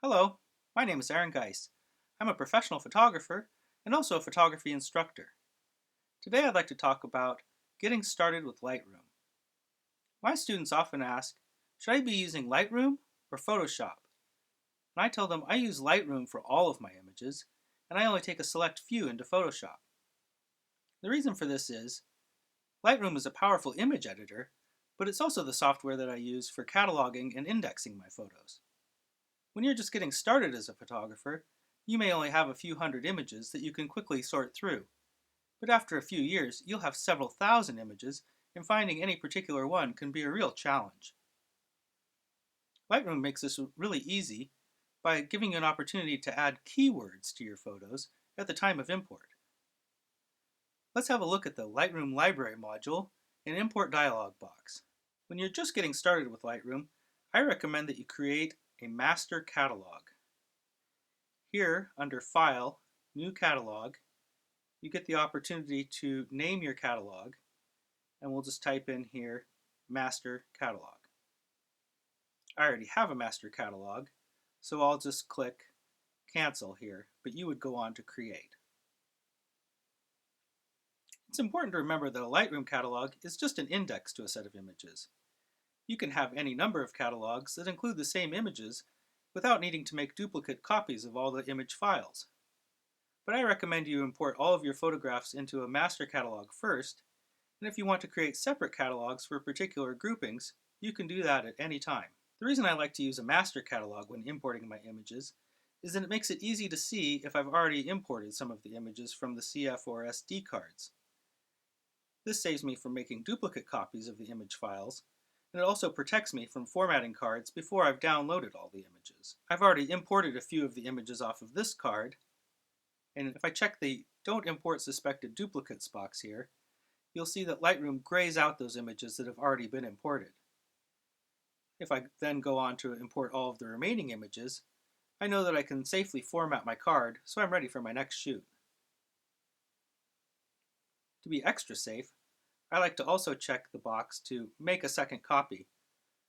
Hello, my name is Aaron Geis. I'm a professional photographer and also a photography instructor. Today I'd like to talk about getting started with Lightroom. My students often ask, should I be using Lightroom or Photoshop? And I tell them I use Lightroom for all of my images, and I only take a select few into Photoshop. The reason for this is, Lightroom is a powerful image editor, but it's also the software that I use for cataloging and indexing my photos. When you're just getting started as a photographer, you may only have a few hundred images that you can quickly sort through. But after a few years, you'll have several thousand images, and finding any particular one can be a real challenge. Lightroom makes this really easy by giving you an opportunity to add keywords to your photos at the time of import. Let's have a look at the Lightroom Library module and Import dialog box. When you're just getting started with Lightroom, I recommend that you create a master catalog. Here, under File, New Catalog, you get the opportunity to name your catalog, and we'll just type in here, Master Catalog. I already have a master catalog, so I'll just click Cancel here, but you would go on to create. It's important to remember that a Lightroom catalog is just an index to a set of images. You can have any number of catalogs that include the same images without needing to make duplicate copies of all the image files. But I recommend you import all of your photographs into a master catalog first, and if you want to create separate catalogs for particular groupings, you can do that at any time. The reason I like to use a master catalog when importing my images is that it makes it easy to see if I've already imported some of the images from the CF or SD cards. This saves me from making duplicate copies of the image files, and it also protects me from formatting cards before I've downloaded all the images. I've already imported a few of the images off of this card, and if I check the Don't Import Suspected Duplicates box here, you'll see that Lightroom grays out those images that have already been imported. If I then go on to import all of the remaining images, I know that I can safely format my card so I'm ready for my next shoot. To be extra safe, I like to also check the box to make a second copy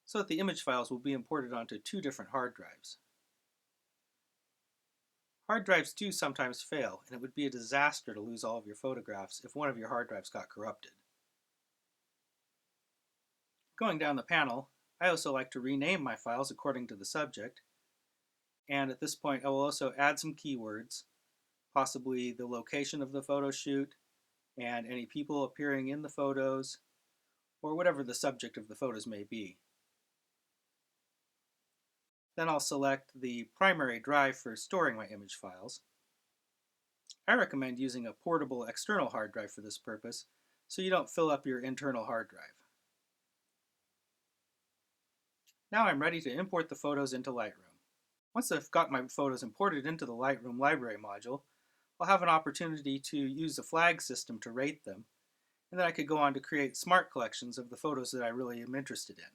so that the image files will be imported onto two different hard drives. Hard drives do sometimes fail, and it would be a disaster to lose all of your photographs if one of your hard drives got corrupted. Going down the panel, I also like to rename my files according to the subject, and at this point I will also add some keywords, possibly the location of the photo shoot, and any people appearing in the photos, or whatever the subject of the photos may be. Then I'll select the primary drive for storing my image files. I recommend using a portable external hard drive for this purpose, so you don't fill up your internal hard drive. Now I'm ready to import the photos into Lightroom. Once I've got my photos imported into the Lightroom Library module, I'll have an opportunity to use the flag system to rate them, and then I could go on to create smart collections of the photos that I really am interested in.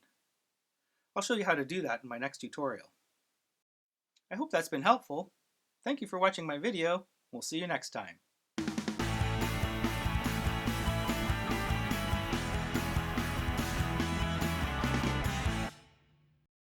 I'll show you how to do that in my next tutorial. I hope that's been helpful. Thank you for watching my video. We'll see you next time.